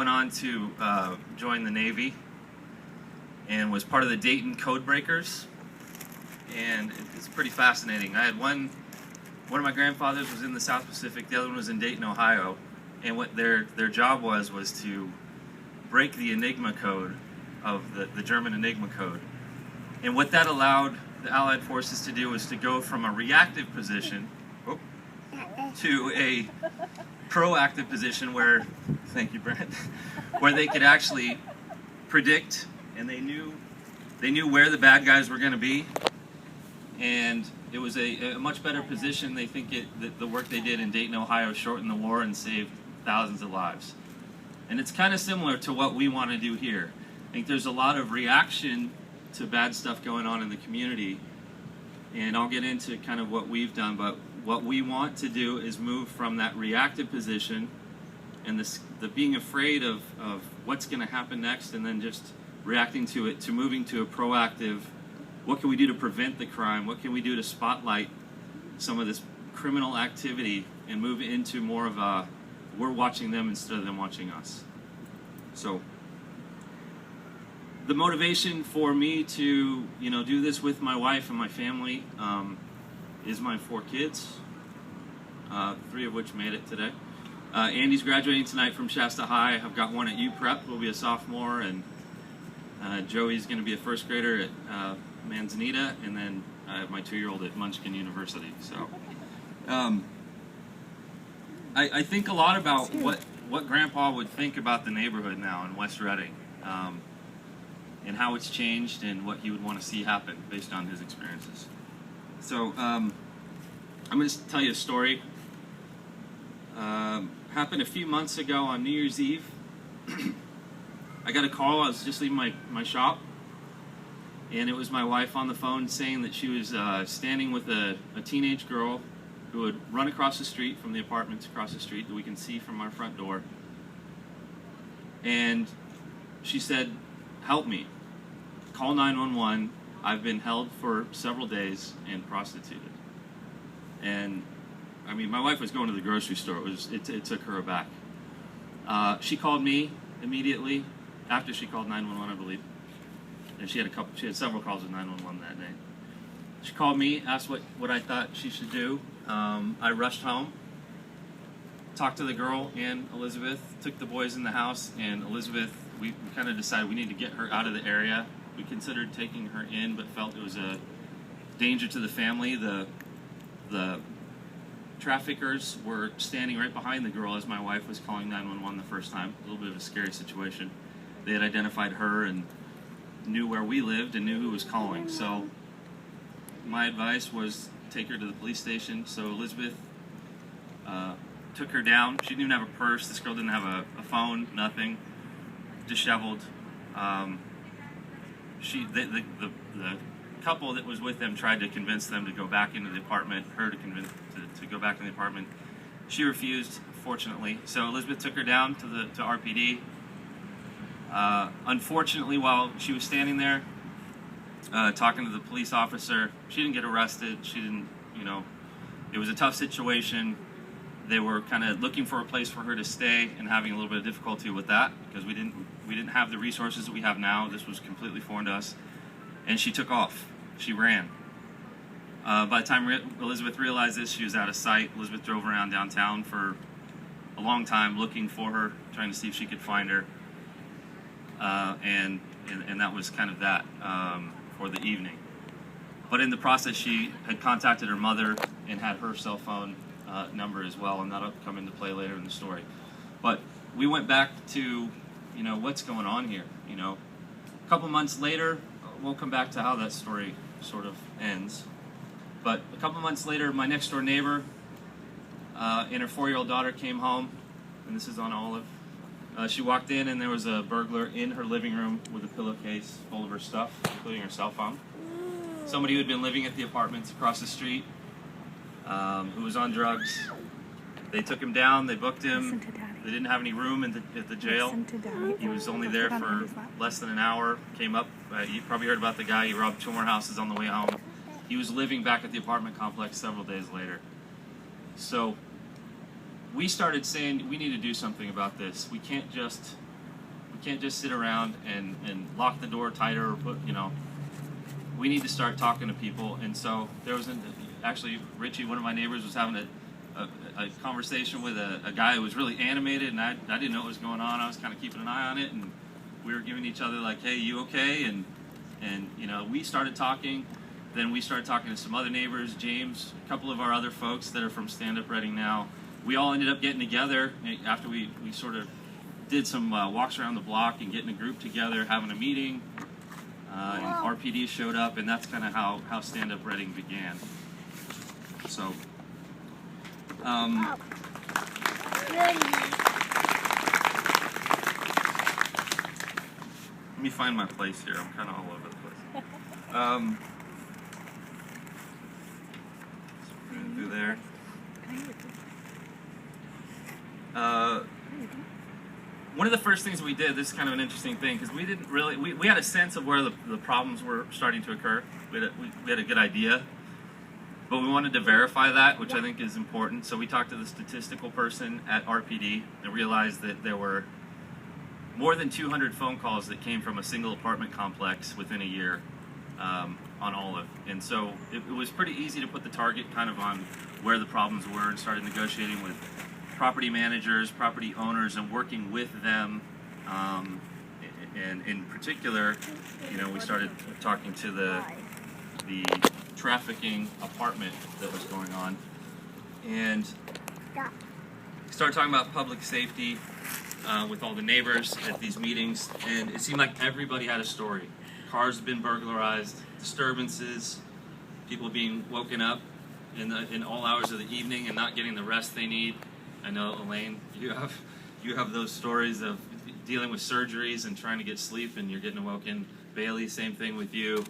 went on to join the Navy and was part of the Dayton Code Breakers, and it's pretty fascinating. I had one of my grandfathers was in the South Pacific, the other one was in Dayton, Ohio, and what their job was to break the Enigma code of the German Enigma code. And what that allowed the Allied forces to do was to go from a reactive position to a proactive position where, thank you, Brent, where they could actually predict, and they knew where the bad guys were going to be, and it was a much better position. They think the work they did in Dayton, Ohio shortened the war and saved thousands of lives. And it's kind of similar to what we want to do here. I think there's a lot of reaction to bad stuff going on in the community, and I'll get into kind of what we've done, but what we want to do is move from that reactive position and the being afraid of what's going to happen next and then just reacting to it, to moving to a proactive, what can we do to prevent the crime, what can we do to spotlight some of this criminal activity and move into more of a, we're watching them instead of them watching us. So the motivation for me to do this with my wife and my family is my 4 kids, 3 of which made it today. Andy's graduating tonight from Shasta High. I've got one at UPrep, will be a sophomore, and Joey's going to be a 1st grader at Manzanita, and then I have my 2-year-old at Munchkin University. So I think a lot about what Grandpa would think about the neighborhood now in West Reading, and how it's changed and what he would want to see happen based on his experiences. So I'm going to tell you a story. Happened a few months ago on New Year's Eve. I got a call. I was just leaving my shop, and it was my wife on the phone saying that she was standing with a teenage girl who had run across the street from the apartments across the street that we can see from our front door. And she said, "Help me. Call 911. I've been held for several days and prostituted." And I mean, my wife was going to the grocery store. It took her aback. She called me immediately after she called 911, I believe. And she had several calls with 911 that day. She called me, asked what I thought she should do. I rushed home, talked to the girl and Elizabeth, took the boys in the house, and Elizabeth, we kind of decided we need to get her out of the area. We considered taking her in, but felt it was a danger to the family. The traffickers were standing right behind the girl as my wife was calling 911 the first time. A little bit of a scary situation. They had identified her and knew where we lived and knew who was calling. So my advice was take her to the police station. So Elizabeth took her down. She didn't even have a purse. This girl didn't have a phone, nothing. Disheveled. The couple that was with them tried to convince them to go back into the apartment, her to convince to go back in the apartment. She refused, fortunately. So Elizabeth took her down to RPD. Unfortunately, while she was standing there talking to the police officer, she didn't get arrested. She didn't, it was a tough situation. They were kind of looking for a place for her to stay and having a little bit of difficulty with that because we didn't have the resources that we have now. This was completely foreign to us. And she took off. She ran. By the time Elizabeth realized this, she was out of sight. Elizabeth drove around downtown for a long time looking for her, trying to see if she could find her. And that was kind of that for the evening. But in the process, she had contacted her mother and had her cell phone number as well, and that'll come into play later in the story. But we went back to, what's going on here. A couple months later, we'll come back to how that story sort of ends. But a couple months later, my next door neighbor and her 4-year-old daughter came home, and this is on Olive. She walked in, and there was a burglar in her living room with a pillowcase full of her stuff, including her cell phone. Somebody who had been living at the apartments across the street, who was on drugs. They took him down, they booked him. They didn't have any room at the jail. He was only there for less than an hour. Came up, you probably heard about the guy, he robbed 2 more houses on the way home. He was living back at the apartment complex several days later. So we started saying we need to do something about this. We can't just can't just sit around and lock the door tighter or put, you know, we need to start talking to people. And so there was actually Richie, one of my neighbors, was having a conversation with a guy who was really animated, and I didn't know what was going on. I was kind of keeping an eye on it, and we were giving each other like, hey, you okay? And you know, we started talking. Then we started talking to some other neighbors, James, a couple of our other folks that are from Stand Up Reading now. We all ended up getting together after we sort of did some walks around the block and getting a group together, having a meeting. And RPD showed up, and that's kind of how Stand Up Reading began. So, let me find my place here. I'm kind of all over the place. Through there. One of the first things we did, this is kind of an interesting thing, because we didn't really, we had a sense of where the problems were starting to occur. We had a good idea, but we wanted to verify that, which I think is important. So we talked to the statistical person at RPD and realized that there were more than 200 phone calls that came from a single apartment complex within a year on Olive. And so it was pretty easy to put the target kind of on where the problems were and started negotiating with property managers, property owners, and working with them. And in particular, you know, we started talking to the trafficking apartment that was going on, and started talking about public safety with all the neighbors at these meetings. And it seemed like everybody had a story. Cars have been burglarized, disturbances, people being woken up in all hours of the evening and not getting the rest they need. I know, Elaine, you have those stories of dealing with surgeries and trying to get sleep and you're getting awoken. Bailey, same thing with you.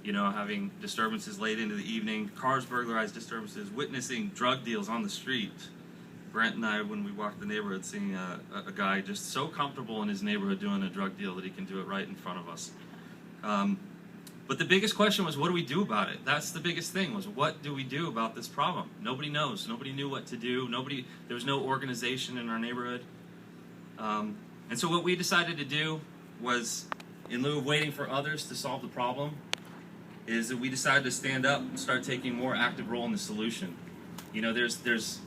You know, having disturbances late into the evening, cars burglarized, disturbances, witnessing drug deals on the street. Brent and I, when we walked the neighborhood, seeing a guy just so comfortable in his neighborhood doing a drug deal that he can do it right in front of us. But the biggest question was, what do we do about it? That's the biggest thing, was what do we do about this problem? Nobody knows. Nobody knew what to do. There was no organization in our neighborhood. And so what we decided to do was, in lieu of waiting for others to solve the problem, is that we decided to stand up and start taking a more active role in the solution. You know, there's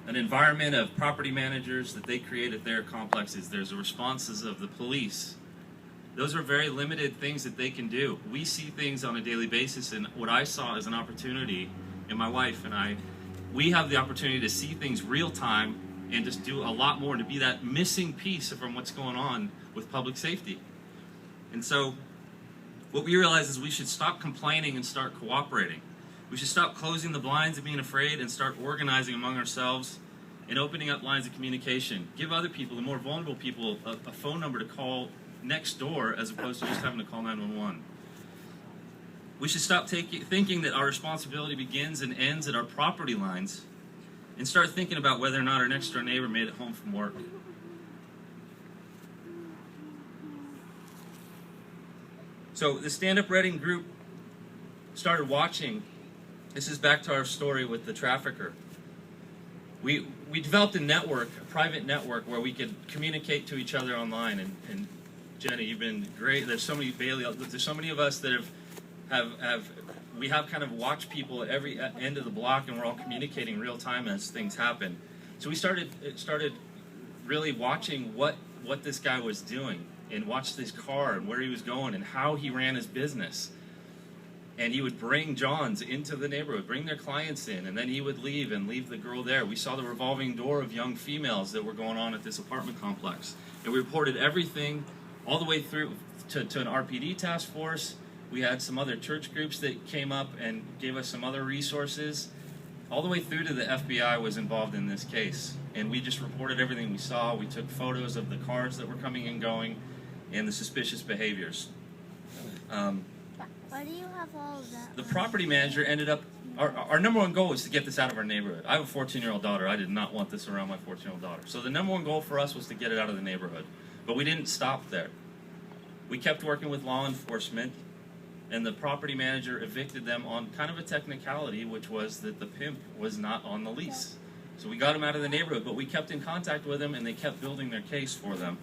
an environment of property managers that they create at their complexes. There's the responses of the police. Those are very limited things that they can do. We see things on a daily basis, and what I saw as an opportunity, and my wife and I, we have the opportunity to see things real time and just do a lot more, to be that missing piece from what's going on with public safety. And so what we realized is we should stop complaining and start cooperating. We should stop closing the blinds and being afraid and start organizing among ourselves and opening up lines of communication. Give other people, the more vulnerable people, a phone number to call next door as opposed to just having to call 911. We should stop thinking that our responsibility begins and ends at our property lines and start thinking about whether or not our next door neighbor made it home from work. So the Stand Up Reading group started watching. This is back to our story with the trafficker. We developed a network, a private network, where we could communicate to each other online. And Jenny, you've been great. There's so many, Bailey, there's so many of us that we have kind of watched people at every end of the block, and we're all communicating real time as things happen. So we started really watching what this guy was doing, and watched his car and where he was going and how he ran his business. And he would bring Johns into the neighborhood, bring their clients in, and then he would leave and leave the girl there. We saw the revolving door of young females that were going on at this apartment complex. And we reported everything all the way through to an RPD task force. We had some other church groups that came up and gave us some other resources. All the way through to the FBI was involved in this case. And we just reported everything we saw. We took photos of the cars that were coming and going and the suspicious behaviors. Why do you have all of that? The property manager ended up, our number one goal was to get this out of our neighborhood. I have a 14-year-old daughter. I did not want this around my 14-year-old daughter. So the number one goal for us was to get it out of the neighborhood. But we didn't stop there. We kept working with law enforcement, and the property manager evicted them on kind of a technicality, which was that the pimp was not on the lease. So we got him out of the neighborhood, but we kept in contact with them, and they kept building their case for them.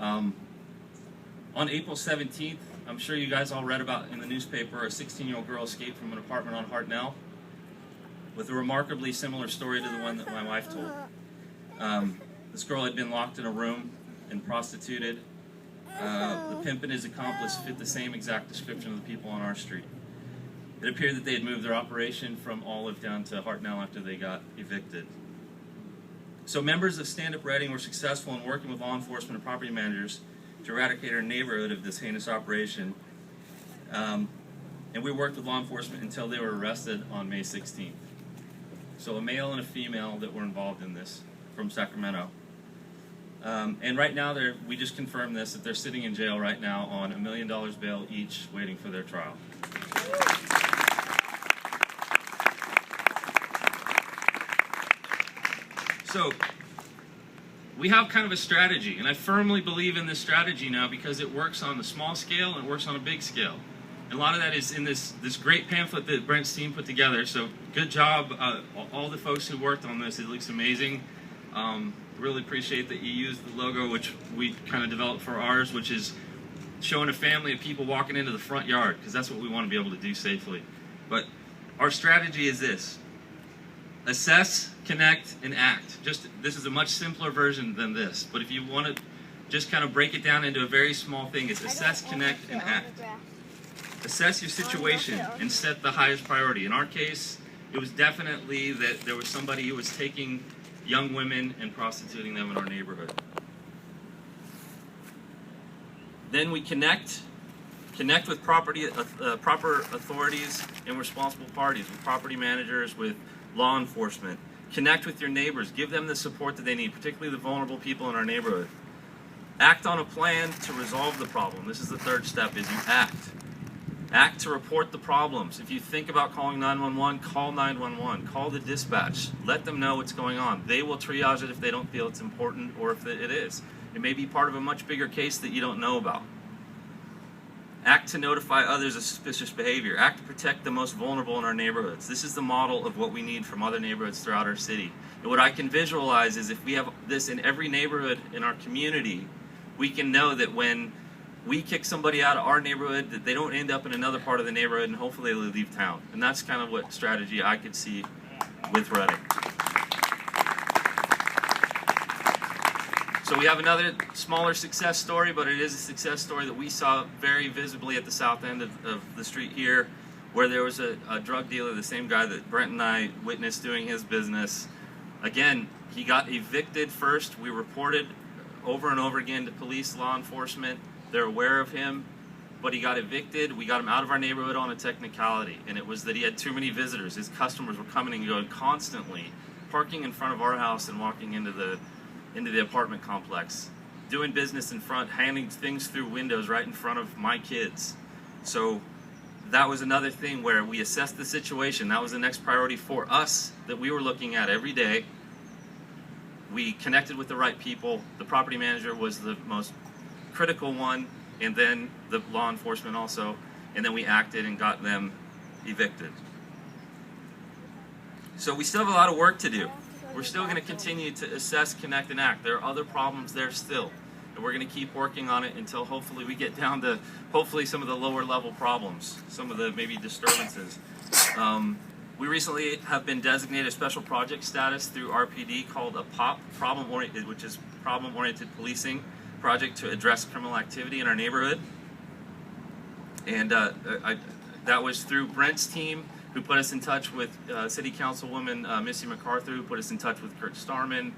On April 17th, I'm sure you guys all read about in the newspaper, a 16-year-old girl escaped from an apartment on Hartnell with a remarkably similar story to the one that my wife told. This girl had been locked in a room and prostituted. The pimp and his accomplice fit the same exact description of the people on our street. It appeared that they had moved their operation from Olive down to Hartnell after they got evicted. So members of Stand Up Reading were successful in working with law enforcement and property managers to eradicate our neighborhood of this heinous operation. And we worked with law enforcement until they were arrested on May 16th. So a male and a female that were involved in this from Sacramento. And right now, we just confirmed this, that they're sitting in jail right now on $1 million bail each, waiting for their trial. So, we have kind of a strategy, and I firmly believe in this strategy now because it works on the small scale and it works on a big scale. And a lot of that is in this great pamphlet that Brent's team put together, so good job, all the folks who worked on this. It looks amazing. Really appreciate that you used the logo, which we kind of developed for ours, which is showing a family of people walking into the front yard, because that's what we want to be able to do safely. But our strategy is this: assess, connect, and act. This is a much simpler version than this, but if you want to just kind of break it down into a very small thing, it's assess, connect, and act. Assess your situation and set the highest priority. In our case, it was definitely that there was somebody who was taking young women and prostituting them in our neighborhood. Then we connect with proper authorities and responsible parties, with property managers, with law enforcement. Connect with your neighbors. Give them the support that they need, particularly the vulnerable people in our neighborhood. Act on a plan to resolve the problem. This is the third step, is you act. Act to report the problems. If you think about calling 911, call 911. Call the dispatch. Let them know what's going on. They will triage it if they don't feel it's important or if it is. It may be part of a much bigger case that you don't know about. Act to notify others of suspicious behavior. Act to protect the most vulnerable in our neighborhoods. This is the model of what we need from other neighborhoods throughout our city. And what I can visualize is if we have this in every neighborhood in our community, we can know that when we kick somebody out of our neighborhood, that they don't end up in another part of the neighborhood, and hopefully they leave town. And that's kind of what strategy I could see with Reading. So we have another smaller success story, but it is a success story that we saw very visibly at the south end of the street here, where there was a drug dealer, the same guy that Brent and I witnessed doing his business. Again, he got evicted first. We reported over and over again to police, law enforcement. They're aware of him, but he got evicted. We got him out of our neighborhood on a technicality, and it was that he had too many visitors. His customers were coming and going constantly, parking in front of our house and walking into the apartment complex, doing business in front, handing things through windows right in front of my kids. So that was another thing where we assessed the situation. That was the next priority for us that we were looking at every day. We connected with the right people. The property manager was the most critical one, and then the law enforcement also, and then we acted and got them evicted. So we still have a lot of work to do. We're still going to continue to assess, connect, and act. There are other problems there still, and we're going to keep working on it until hopefully we get down to hopefully some of the lower level problems, some of the maybe disturbances. We recently have been designated a special project status through RPD called a POP, problem-oriented, which is problem-oriented policing project to address criminal activity in our neighborhood. And that was through Brent's team, who put us in touch with City Councilwoman Missy MacArthur, who put us in touch with Kurt Starman,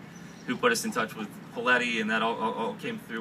who put us in touch with Poletti, and that all came through